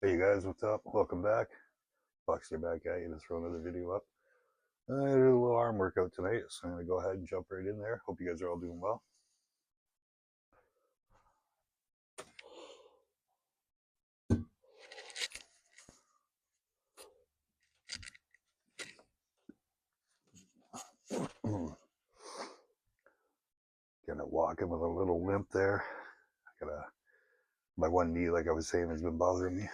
Hey you guys, what's up? Welcome back. Foxy back at you to throw another video up. I did a little arm workout tonight, so I'm going to go ahead and jump right in there. Hope you guys are all doing well. Kind of walking with a little limp there. I got my one knee, like I was saying, has been bothering me.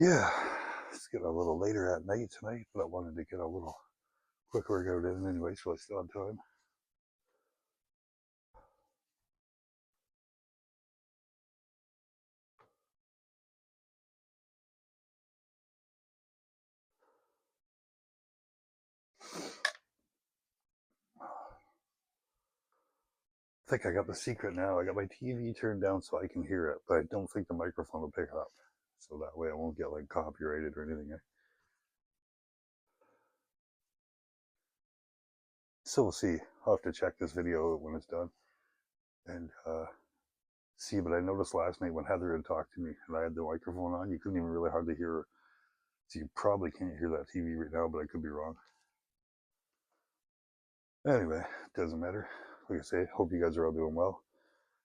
Yeah, it's getting a little later at night tonight, but I wanted to get a little quick workout in anyway, so I still have time. I think I got the secret now. I got my TV turned down so I can hear it, but I don't think the microphone will pick up. So that way I won't get like copyrighted or anything. So we'll see. I'll have to check this video when it's done and see. But I noticed last night when Heather had talked to me and I had the microphone on, you couldn't even really hardly hear her. So you probably can't hear that TV right now, but I could be wrong. Anyway, doesn't matter. Like I say, hope you guys are all doing well.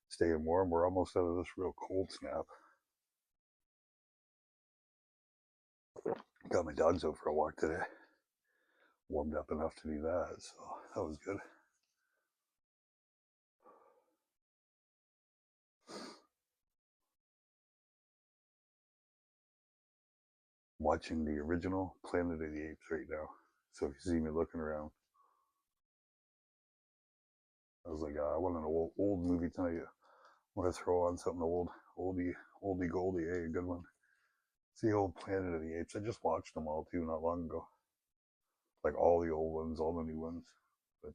Staying warm. We're almost out of this real cold snap. Got my dogs out for a walk today. Warmed up enough to do that, so that was good. Watching the original Planet of the Apes right now. So if you see me looking around, I was like, I want an old movie tonight. I want to throw on something oldie goldie, a good one. It's the old Planet of the Apes. I just watched them all too not long ago. Like all the old ones, all the new ones. But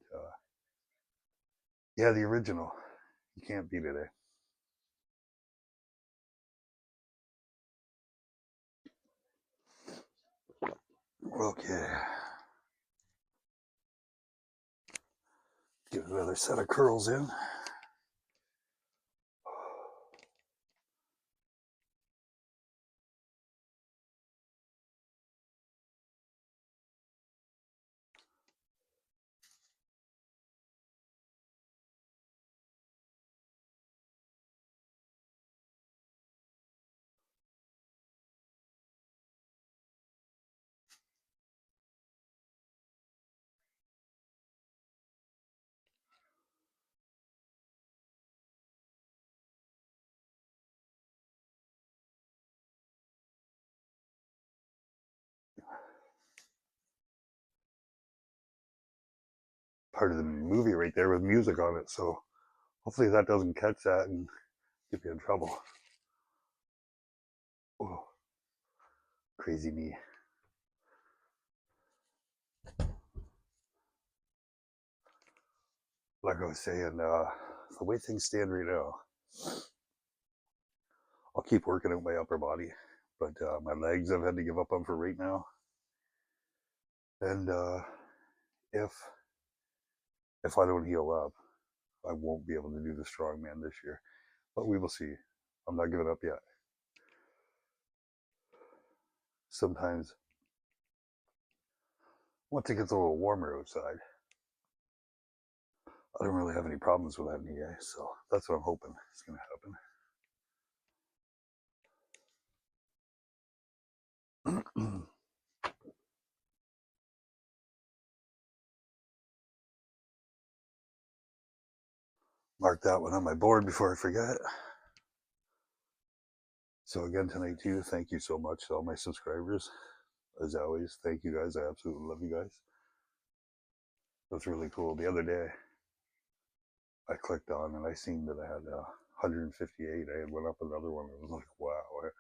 yeah, the original. You can't beat it, eh? Okay. Get another set of curls in. Part of the movie right there with music on it, so hopefully that doesn't catch that and get me in trouble. Oh, crazy me. Like I was saying, the way things stand right now, I'll keep working out my upper body, but my legs I've had to give up on for right now. And if if I don't heal up, I won't be able to do the strongman this year. But we will see. I'm not giving up yet. Sometimes once it gets a little warmer outside, I don't really have any problems with that knee, so that's what I'm hoping is going to happen. mark that one on my board before I forget. So again tonight too, thank you so much to all my subscribers. As always, thank you guys. I absolutely love you guys. That's really cool. The other day, I clicked on and I seen that I had 158. I had went up another one. It was like, wow.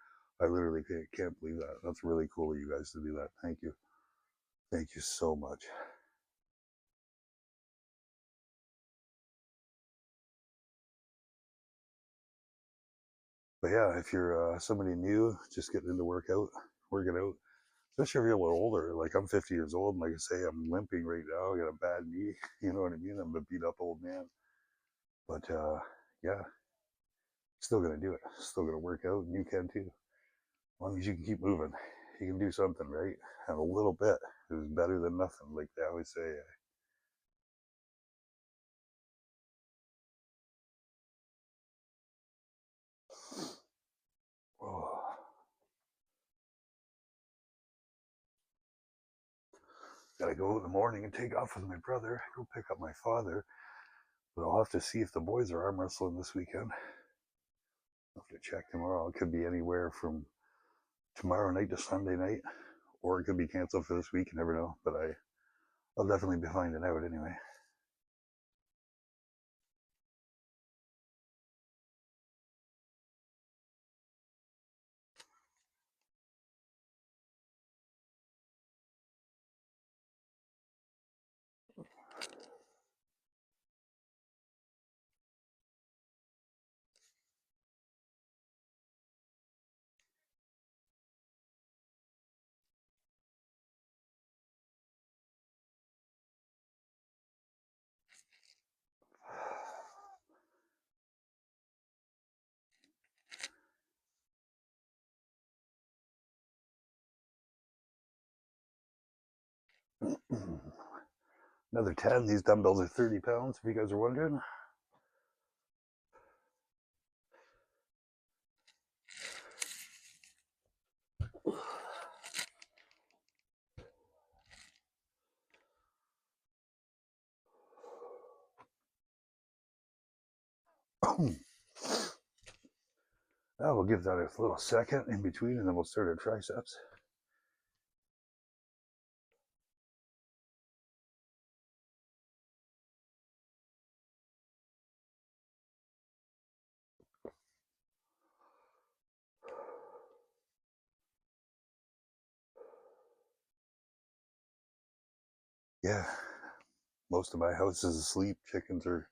I literally can't believe that. That's really cool of you guys to do that. Thank you. Thank you so much. But yeah, if you're somebody new, just getting into working out, especially if you're a little older, like I'm 50 years old, and like I say, I'm limping right now. I got a bad knee. You know what I mean? I'm a beat up old man. But yeah, still gonna do it. Still gonna work out, and you can too. As long as you can keep moving, you can do something, right? And a little bit is better than nothing, like they always say. Oh. Gotta go in the morning and take off with my brother, go pick up my father. But I'll have to see if the boys are arm wrestling this weekend. I'll have to check tomorrow. It could be anywhere from tomorrow night to Sunday night, or it could be canceled for this week. You never know. But I'll definitely be finding out anyway. Another 10. These dumbbells are 30 pounds, if you guys are wondering. Now we'll give that a little second in between, and then we'll start our triceps. Yeah, most of my house is asleep. Chickens are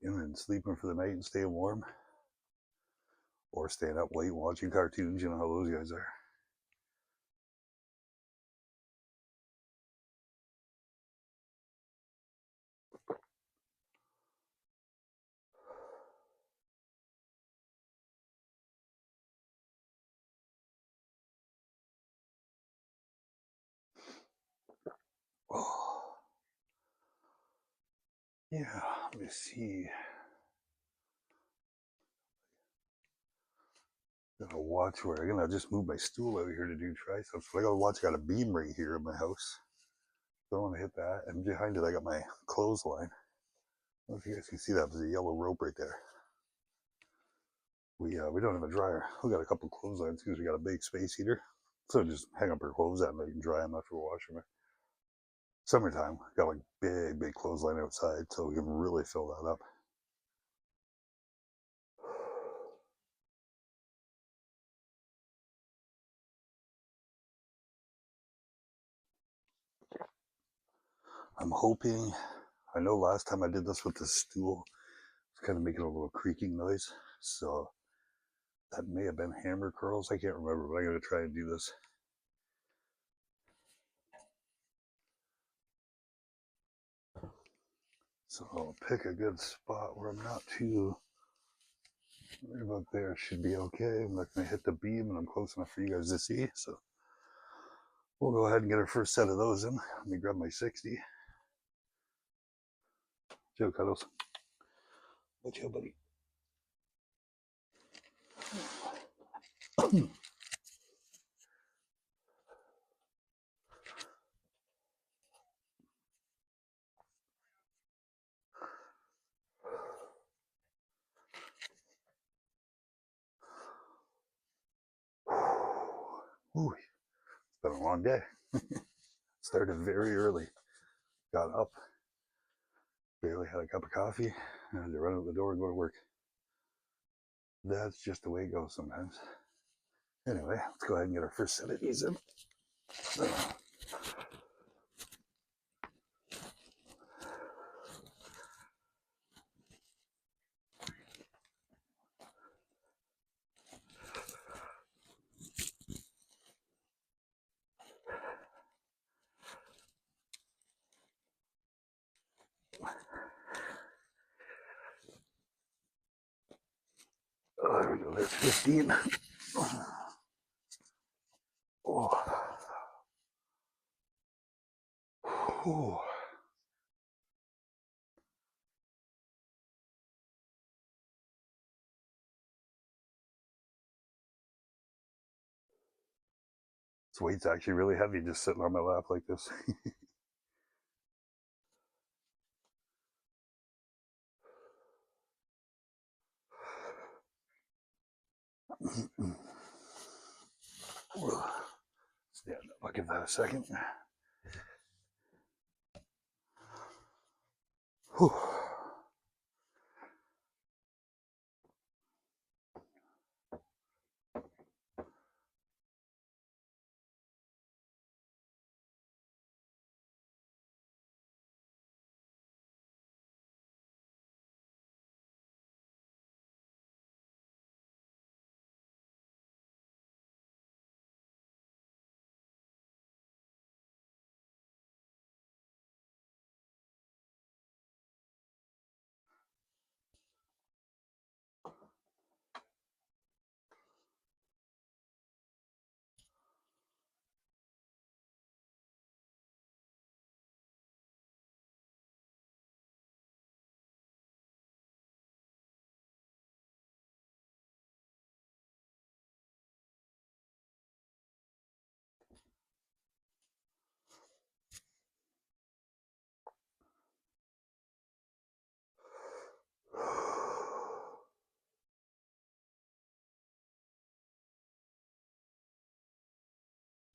in and sleeping for the night and staying warm, or staying up late watching cartoons. You know how those guys are. Oh, yeah, let me see. Gotta watch where I'm gonna just move my stool out here to do triceps. But I gotta watch. I got a beam right here in my house. Don't want to hit that. And behind it, I got my clothesline. I don't know if you guys can see that. There's a yellow rope right there. We don't have a dryer. We got a couple clotheslines because we got a big space heater. So just hang up our clothes at night and dry them after we're washing them. Summertime, got like big clothesline outside, so we can really fill that up. I'm hoping. I know last time I did this with the stool, it's kind of making a little creaking noise. So that may have been hammer curls. I can't remember, but I'm going to try and do this. So I'll pick a good spot where I'm not too. Right about there should be okay. I'm not going to hit the beam, and I'm close enough for you guys to see. So we'll go ahead and get our first set of those in. Let me grab my 60. Joe Cuddles. What's your buddy? Ooh, it's been a long day. Started very early. Got up, barely had a cup of coffee, and had to run out the door and go to work. That's just the way it goes sometimes. Anyway, let's go ahead and get our first set of these in. Oh, there we go. There's 15. Oh. Oh. This weight's actually really heavy just sitting on my lap like this. Stand up. I'll give that a second. Whew.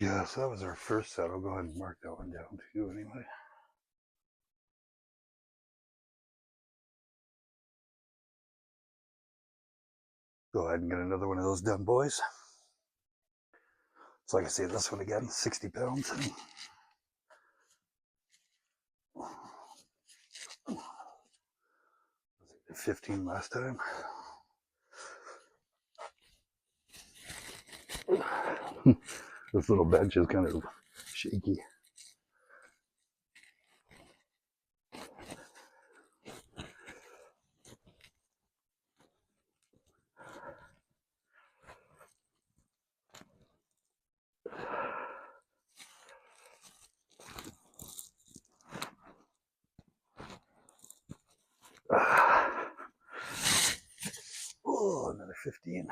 Yeah, so that was our first set. I'll go ahead and mark that one down too anyway. Go ahead and get another one of those done, boys. So like I say, this one again, 60 pounds. 15 last time. This little bench is kind of shaky. Oh, another 15.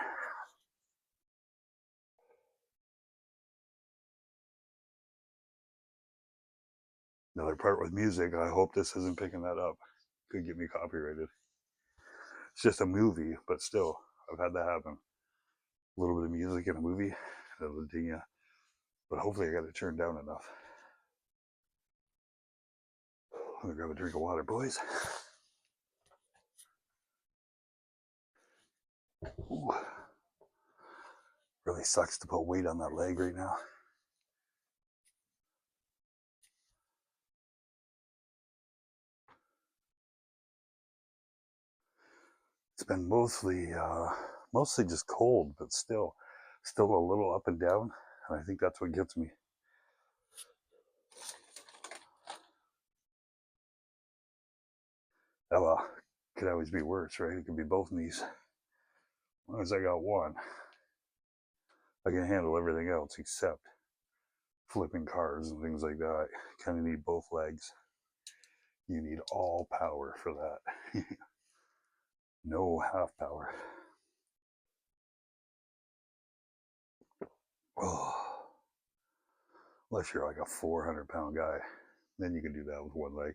Another part with music. I hope this isn't picking that up. Could get me copyrighted. It's just a movie, but still, I've had that happen. A little bit of music in a movie, that'll ding you. But hopefully, I got it turned down enough. I'm gonna grab a drink of water, boys. Ooh. Really sucks to put weight on that leg right now. It's been mostly just cold, but still a little up and down, and I think that's what gets me. Oh well, could always be worse, right? It could be both knees. As long as I got one, I can handle everything else except flipping cars and things like that. Kind of need both legs. You need all power for that. No half power. Oh, unless you're like a 400-pound guy, then you can do that with one leg.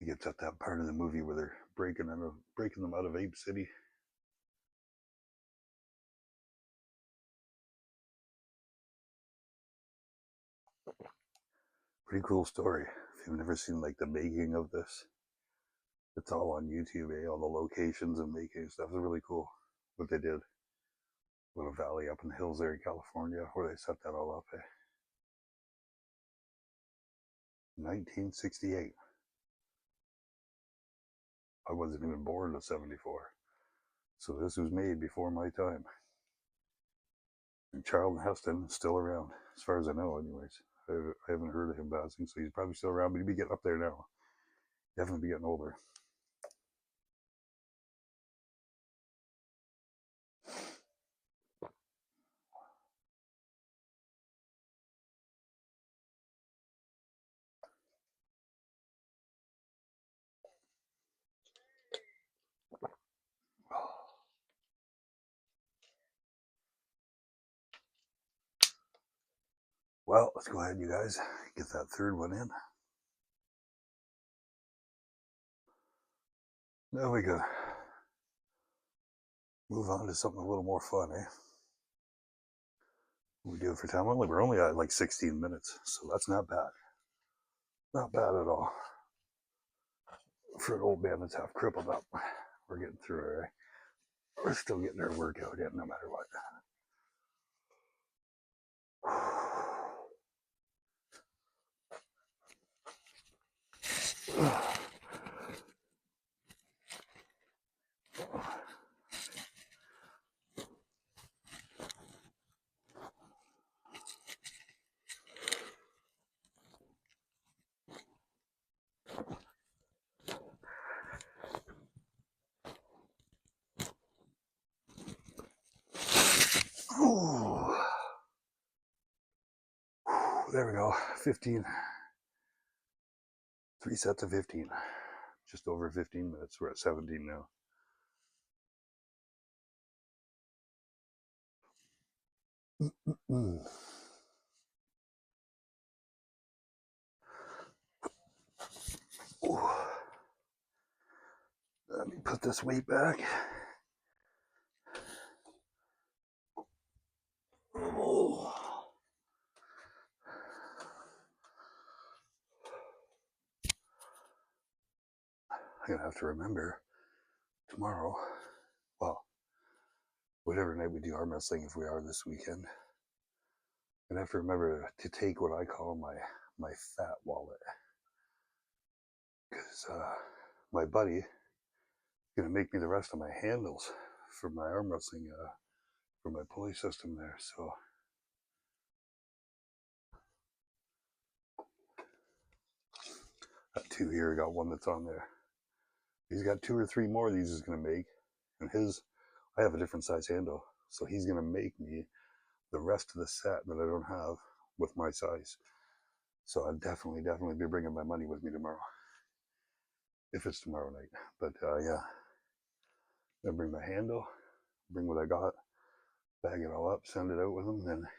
It gets at that part of the movie where they're breaking them out of Ape City. Pretty cool story. If you've never seen like the making of this, it's all on YouTube, All the locations and making stuff is really cool. What they did. Little valley up in the hills there in California where they set that all up. 1968. I wasn't even born in '74. So this was made before my time. And Charlton Heston is still around, as far as I know, anyways. I haven't heard of him passing, so he's probably still around, but he'd be getting up there now. Definitely be getting older. Well, let's go ahead, you guys, get that third one in. Now we go. Move on to something a little more fun, We do it for time. We're only at like 16 minutes, so that's not bad. Not bad at all. For an old man that's half crippled up, we're getting through it, We're still getting our workout in, no matter what. There we go. 15. 3 sets of 15. Just over 15 minutes. We're at 17 now. Let me put this weight back. I'm gonna have to remember tomorrow, well, whatever night we do arm wrestling, if we are this weekend, I'm gonna have to remember to take what I call my fat wallet, because my buddy is gonna make me the rest of my handles for my arm wrestling, for my pulley system there. So got 2 here. Got one that's on there. He's got 2 or 3 more of these he's gonna make, and I have a different size handle, so he's gonna make me the rest of the set that I don't have with my size. So I'll definitely be bringing my money with me tomorrow, if it's tomorrow night. But yeah, I'm gonna bring my handle, bring what I got, bag it all up, send it out with him, then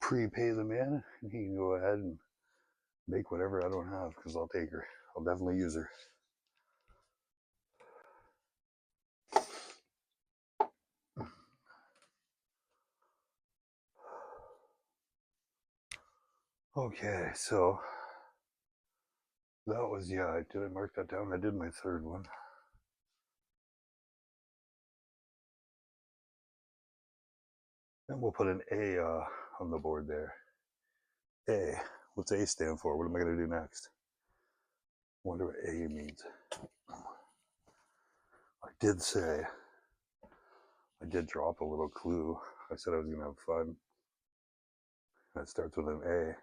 prepay the man, and he can go ahead and make whatever I don't have, because I'll take her. I'll definitely use her. Okay, so that was, yeah, did I mark that down? I did my third one. And we'll put an A on the board there. A. What's A stand for? What am I going to do next? I wonder what A means. I did drop a little clue. I said I was going to have fun. And it starts with an A.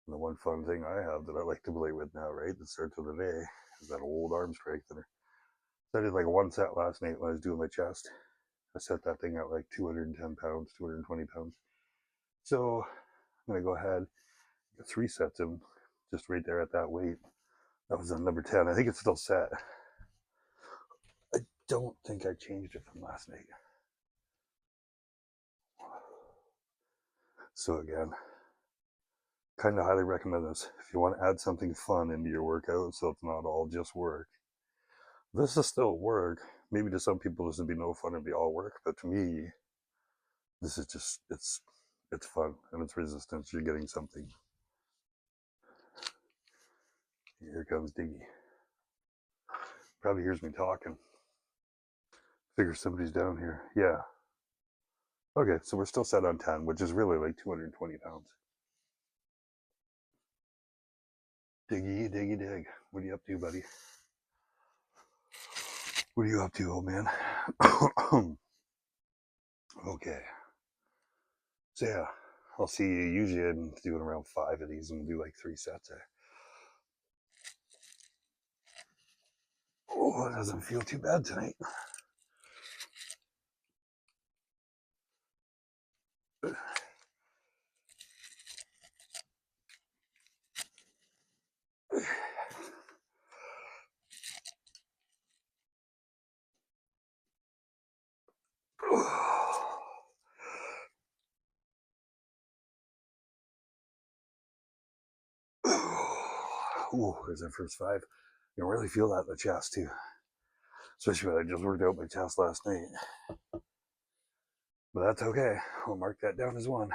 And the one fun thing I have that I like to play with now, right, that starts with an A, is that old arm strengthener. So I did like one set last night when I was doing my chest. I set that thing at like 210 pounds, 220 pounds. So I'm going to go ahead, get 3 sets in, just right there at that weight. That was on number 10. I think it's still set. I don't think I changed it from last night. So again, kind of highly recommend this. If you want to add something fun into your workout so it's not all just work, this is still work. Maybe to some people this would be no fun and be all work, but to me, this is just, it's fun and it's resistance. You're getting something. Here comes Diggy. Probably hears me talking. Figure somebody's down here. Yeah. Okay, so we're still set on 10, which is really like 220 pounds. Diggy, diggy, dig. What are you up to, buddy? What are you up to, old man? Okay. So yeah, I'll see you. Usually I'm doing around 5 of these and we'll do like 3 sets. Oh, it doesn't feel too bad tonight. Ooh, there's our first 5. You can really feel that in the chest too. Especially when I just worked out my chest last night. But that's okay. I'll mark that down as 1.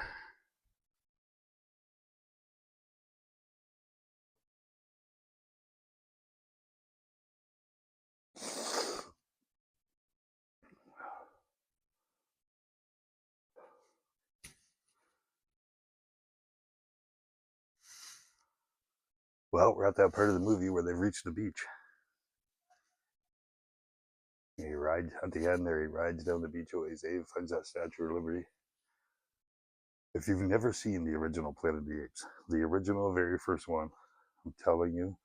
Well, we're at that part of the movie where they've reached the beach. He rides at the end there. He rides down the beach away. Abe finds that Statue of Liberty. If you've never seen the original Planet of the Apes, the original, very first one, I'm telling you,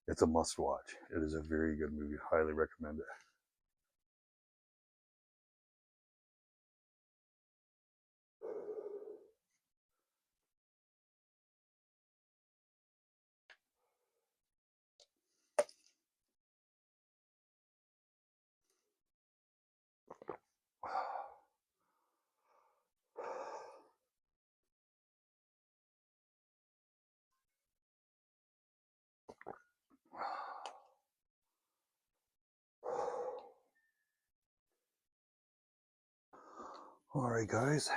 it's a must-watch. It is a very good movie. Highly recommend it. All right, guys.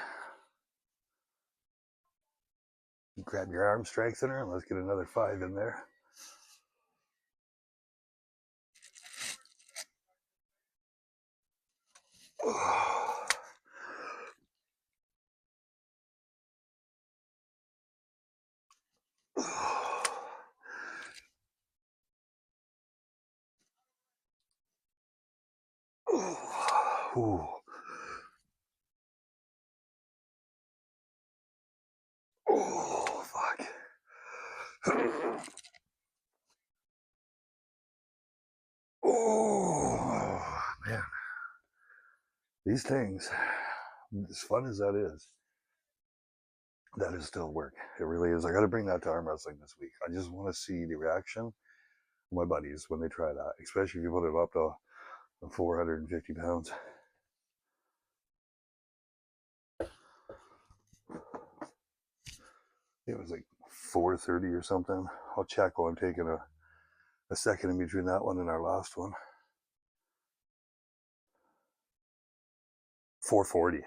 Grab your arm strengthener and let's get another 5 in there. Ooh. Oh, fuck. Oh, man. These things, as fun as is still work. It really is. I got to bring that to arm wrestling this week. I just want to see the reaction of my buddies when they try that, especially if you put it up to 450 pounds. It was like 430 or something. I'll check while I'm taking a second in between that one and our last one. 440.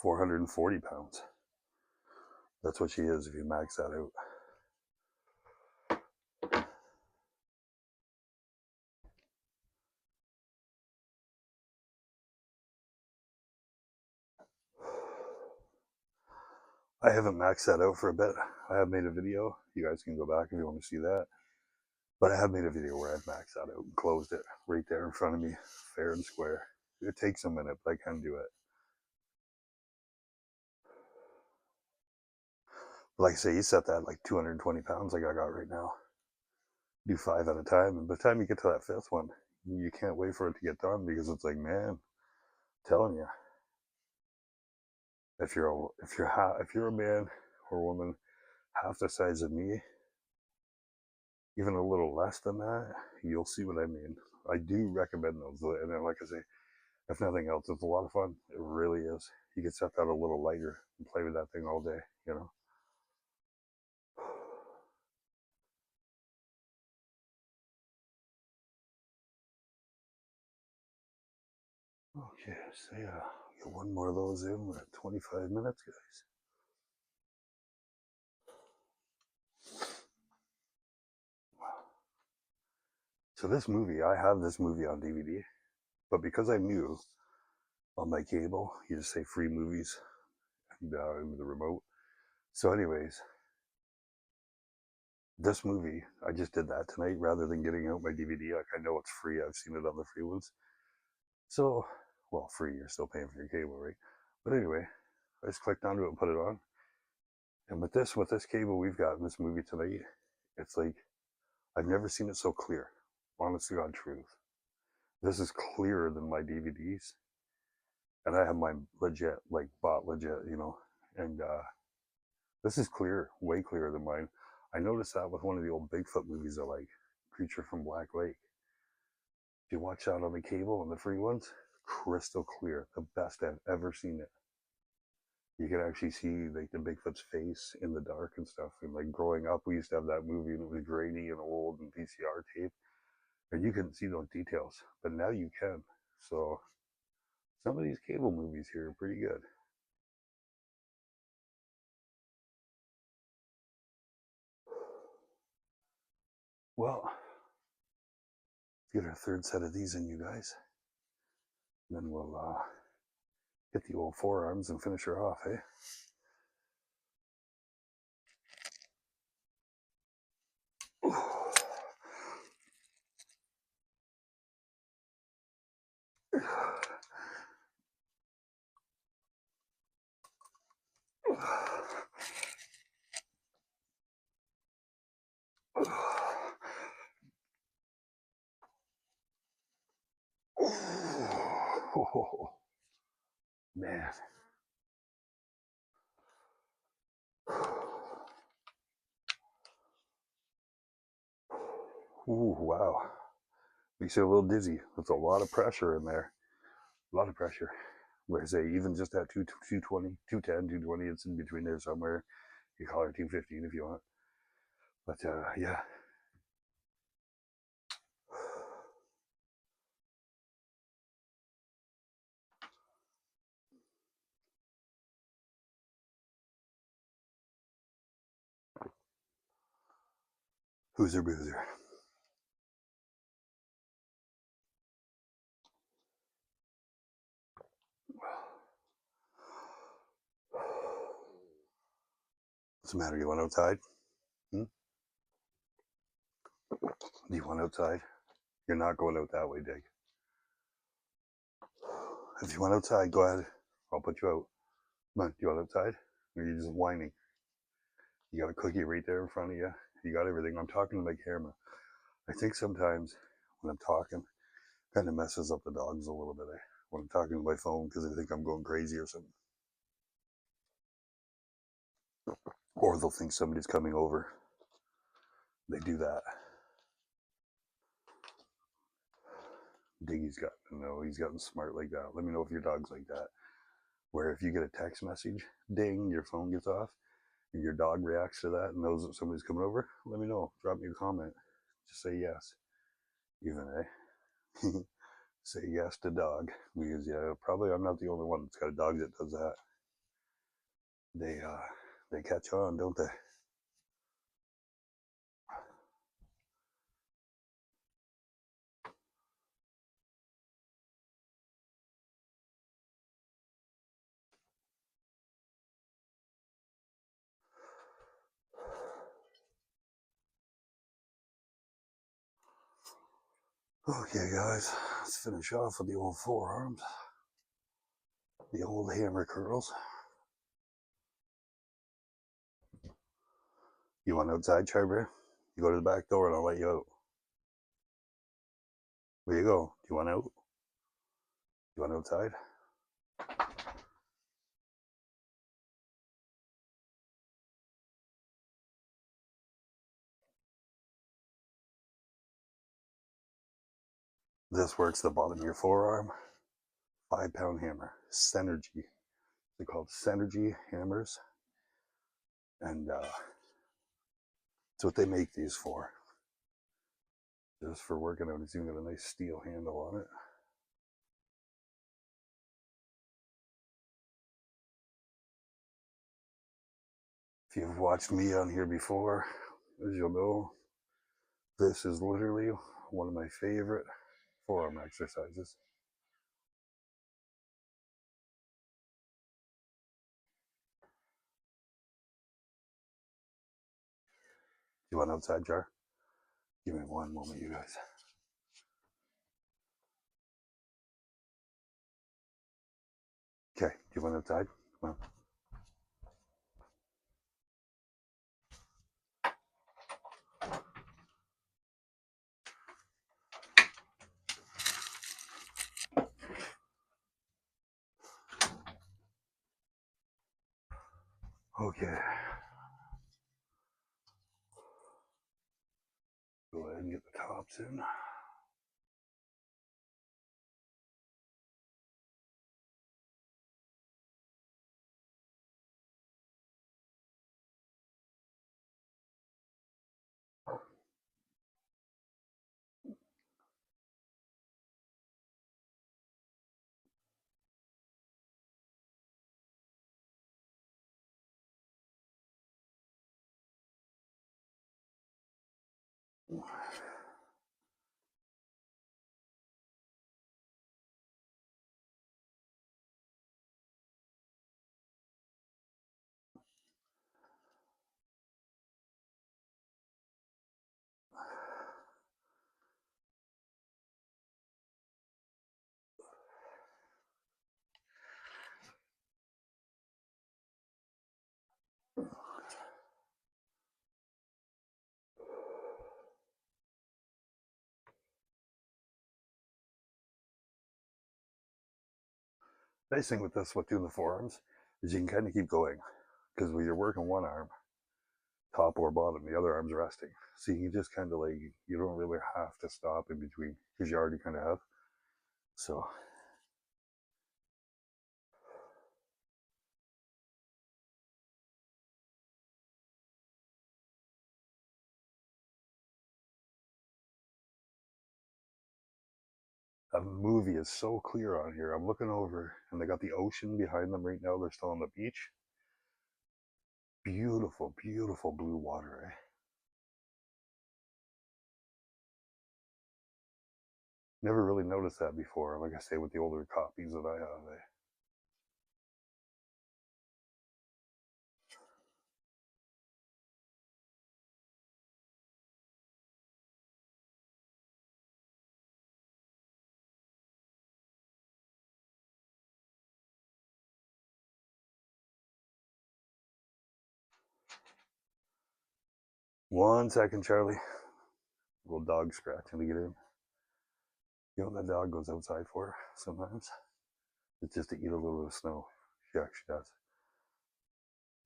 440 pounds. That's what she is if you max that out. I haven't maxed that out for a bit. I have made a video. You guys can go back if you want to see that. But I have made a video where I've maxed that out and closed it right there in front of me, fair and square. It takes a minute, but I can do it. But like I say, you set that like 220 pounds like I got right now. Do 5 at a time, and by the time you get to that 5th one, you can't wait for it to get done because it's like, man, I'm telling you, if you're a man or woman half the size of me, even a little less than that, you'll see what I mean. I do recommend those, and then like I say, if nothing else, it's a lot of fun. It really is. You can set that a little lighter and play with that thing all day, you know. Okay, so yeah, get one more of those in. We're at 25 minutes, guys. So this movie, I have this movie on DVD, but because I knew on my cable, you just say free movies and in the remote. So, anyways, this movie, I just did that tonight rather than getting out my DVD. Like I know it's free. I've seen it on the free ones. So, well, free. You're still paying for your cable, right? But anyway, I just clicked onto it and put it on. And with this cable we've got in this movie tonight, it's like I've never seen it so clear. Honest to God, truth. This is clearer than my DVDs, and I have mine legit, like bought legit, And this is clear, way clearer than mine. I noticed that with one of the old Bigfoot movies I like, Creature from Black Lake. If you watch that on the cable and the free ones, crystal clear, the best I've ever seen it. You can actually see like the Bigfoot's face in the dark and stuff. And like growing up, we used to have that movie and it was grainy and old and VCR tape, and you couldn't see those details, but now you can. So some of these cable movies here are pretty good. Well, get our third set of these in, you guys. And then we'll hit the old forearms and finish her off, eh? Oh, man. Ooh, wow. Makes you a little dizzy. That's a lot of pressure in there. A lot of pressure. Like I say, even just at 220, 210, 220, it's in between there somewhere. You call her 215 if you want. But yeah. Hooser Boozer. What's the matter? You want outside? Hmm? Do you want outside? You're not going out that way, Dick. If you want outside, go ahead. I'll put you out. Come on, do you want outside? Or are you just whining? You got a cookie right there in front of you. You got everything. I'm talking to my camera. I think sometimes when I'm talking, kind of messes up the dogs a little bit when I'm talking to my phone because they think I'm going crazy or something. Or they'll think somebody's coming over. They do that. Diggy's he's gotten smart like that. Let me know if your dog's like that. Where if you get a text message, ding, your phone gets off, and your dog reacts to that and knows that somebody's coming over, let me know. Drop me a comment. Just say yes. Even, eh? Say yes to dog. Because, yeah, probably I'm not the only one that's got a dog that does that. They catch on, don't they? Okay, guys, let's finish off with the old forearms. The old hammer curls. You want outside, Charber? You go to the back door and I'll let you out. Where you go? Do you want out? You want outside? This works the bottom of your forearm. 5-pound hammer. Synergy. They're called Synergy hammers. And that's what they make these for. Just for working out. It's even got a nice steel handle on it. If you've watched me on here before, as you'll know, this is literally one of my favorite forearm exercises. You want outside, Jar? Give me one moment, you guys. Okay, do you want outside? Come on. Okay. Go ahead and get the tops in. Nice thing with this, with doing the forearms, is you can kind of keep going. Because when you're working one arm, top or bottom, the other arm's resting. So you can just kind of like, you don't really have to stop in between because you already kind of have. So a movie is so clear on here. I'm looking over and they got the ocean behind them right now. They're still on the beach. Beautiful, beautiful blue water, eh? Never really noticed that before, like I say, with the older copies that I have, eh? One second, Charlie. Little dog scratching to get in. You know what that dog goes outside for sometimes? It's just to eat a little of snow. She actually does.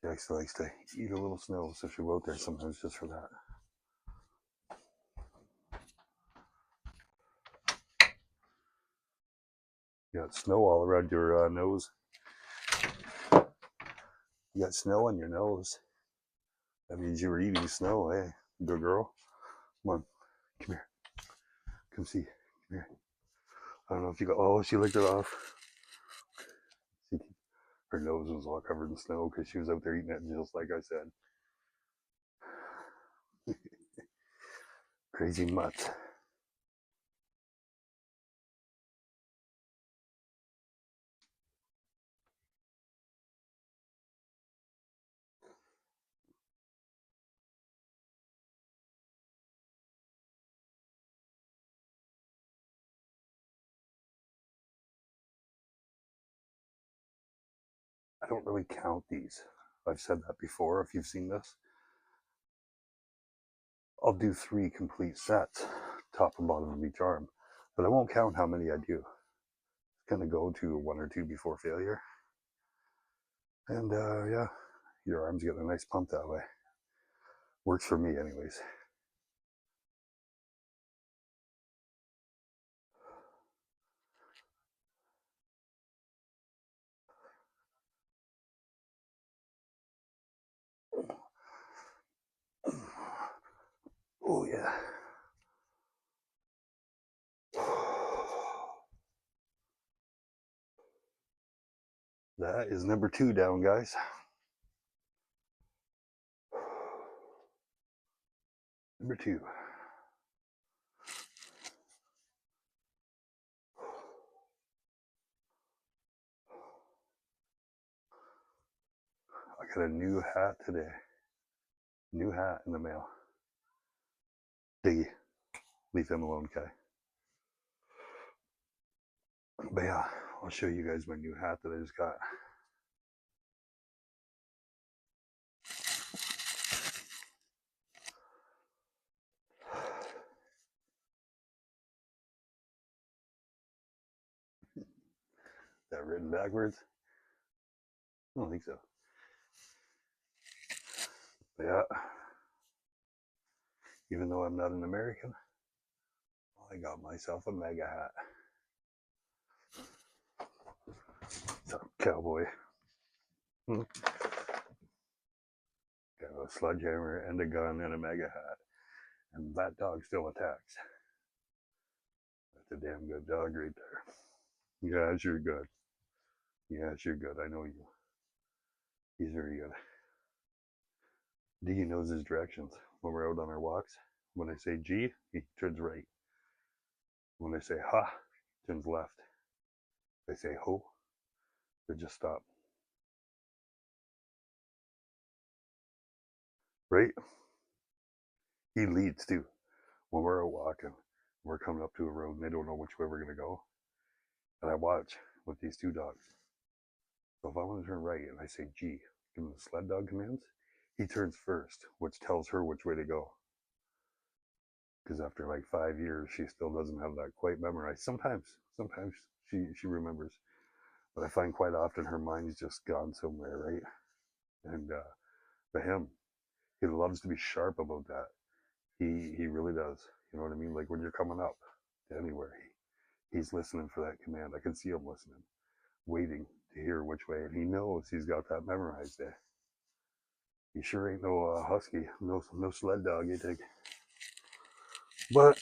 She actually likes to eat a little snow, so she'll go out there sometimes just for that. You got snow all around your nose. You got snow on your nose. That means you were eating snow, eh? Good girl. Come on. Come here. Come see. Come here. I don't know if you got. Oh, she licked it off. See, her nose was all covered in snow because she was out there eating it, just like I said. Crazy mutt. I don't really count these. I've said that before. If you've seen this, I'll do 3 complete sets, top and bottom of each arm, but I won't count how many I do. It's gonna go to 1 or 2 before failure, and yeah, your arms get a nice pump that way. Works for me, anyways. Oh yeah. That is number 2 down, guys. Number 2. I got a new hat today. New hat in the mail. Diggy. Leave him alone, Kai. But yeah, I'll show you guys my new hat that I just got. Is that written backwards? I don't think so. But yeah, even though I'm not an American, I got myself a MAGA hat. It's a cowboy. Got a sledgehammer and a gun and a MAGA hat. And that dog still attacks. That's a damn good dog right there. Yeah, you're good. Yes, you're good. I know you. He's very good. Diggy knows his directions when we're out on our walks. When I say G, he turns right. When I say ha, he turns left. If I say ho, they just stop. Right? He leads too. When we're out walking, we're coming up to a road and they don't know which way we're going to go. And I watch with these 2 dogs. So if I want to turn right and I say G, give him the sled dog commands, he turns first, which tells her which way to go. Because after like 5 years, she still doesn't have that quite memorized. Sometimes she remembers, but I find quite often her mind's just gone somewhere, right? And for him, he loves to be sharp about that. He really does. You know what I mean? Like when you're coming up to anywhere, he's listening for that command. I can see him listening, waiting to hear which way, and he knows he's got that memorized there. He sure ain't no husky, no sled dog, you think. But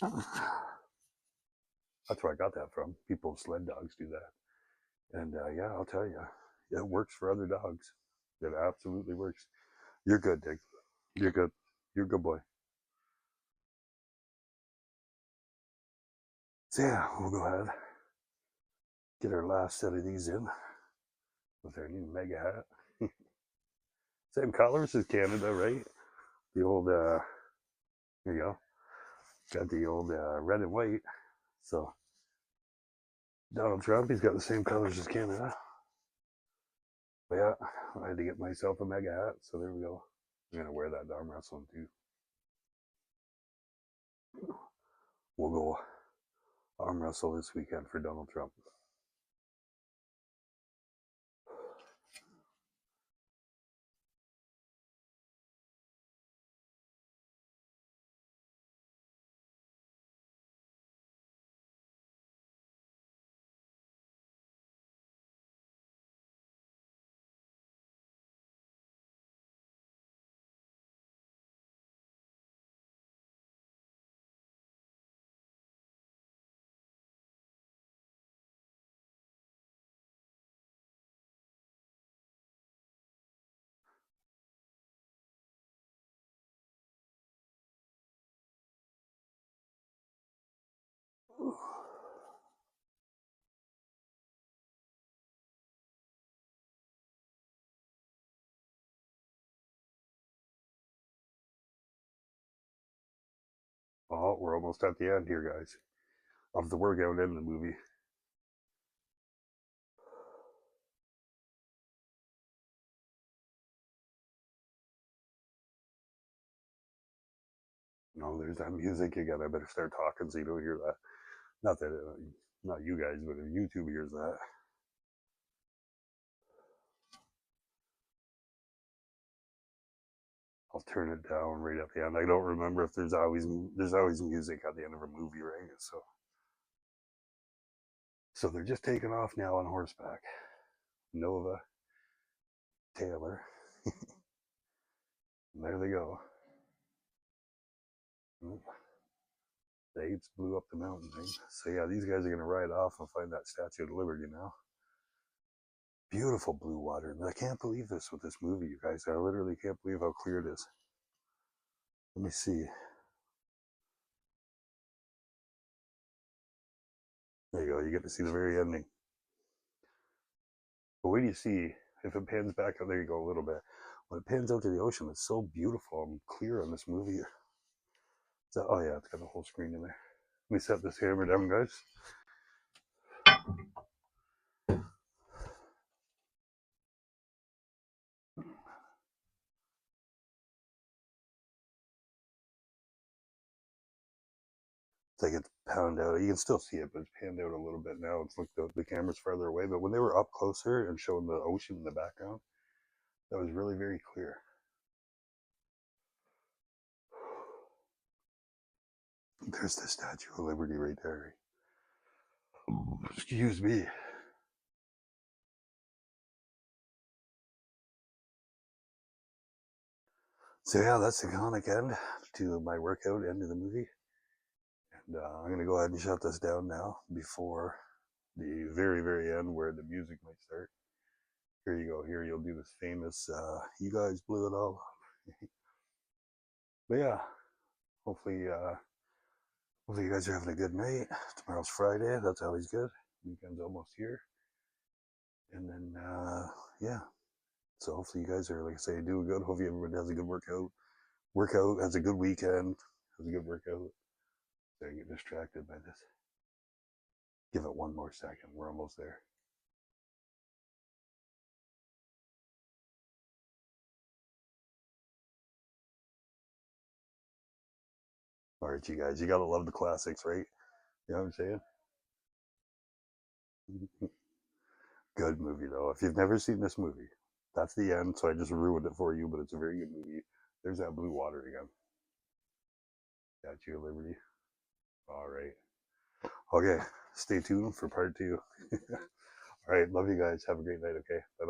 that's where I got that from. People, sled dogs do that. And yeah, I'll tell you, it works for other dogs. It absolutely works. You're good, Dick. You're good. You're a good boy. So yeah, we'll go ahead, get our last set of these in with our new MAGA hat. Same colors as Canada, right? The old, there you go. Got the old red and white. So Donald Trump, he's got the same colors as Canada. But yeah, I had to get myself a MAGA hat, so there we go. I'm gonna wear that to arm wrestling too. We'll go arm wrestle this weekend for Donald Trump. Oh, we're almost at the end here, guys, of the workout and the movie. No, there's that music again. I better start talking so you don't hear that. Not that, not you guys, but if YouTube hears that. I'll turn it down right at the end. I don't remember if there's always music at the end of a movie, right? So they're just taking off now on horseback. Nova, Taylor, there they go. The apes blew up the mountain, right? So yeah, these guys are gonna ride off and find that Statue of Liberty now. Beautiful blue water. And I can't believe this with this movie, you guys. I literally can't believe how clear it is. Let me see. There you go. You get to see the very ending. But wait do you see if it pans back out? There you go a little bit. When it pans out to the ocean, it's so beautiful and clear on this movie. So, oh yeah, it's got the whole screen in there. Let me set this hammer down, guys. It's like it's panned out. You can still see it, but it's panned out a little bit now. It's like the camera's farther away. But when they were up closer and showing the ocean in the background, that was really very clear. There's the Statue of Liberty right there. Excuse me. So yeah, that's the iconic end to my workout, end of the movie. And I'm going to go ahead and shut this down now before the very, very end where the music might start. Here you go. Here you'll do this famous, you guys blew it all up. But yeah, hopefully, hopefully you guys are having a good night. Tomorrow's Friday. That's always good. Weekend's almost here. And then, yeah. So hopefully you guys are, like I say, doing good. Hopefully everybody has a good workout, has a good weekend, has a good workout. So I get distracted by this. Give it one more second. We're almost there. All right, you guys, you gotta love the classics, right? You know what I'm saying? Good movie though. If you've never seen this movie, that's the end. So I just ruined it for you, but it's a very good movie. There's that blue water again. Statue of Liberty. All right. Okay. Stay tuned for part two. All right. Love you guys. Have a great night. Okay. Bye bye.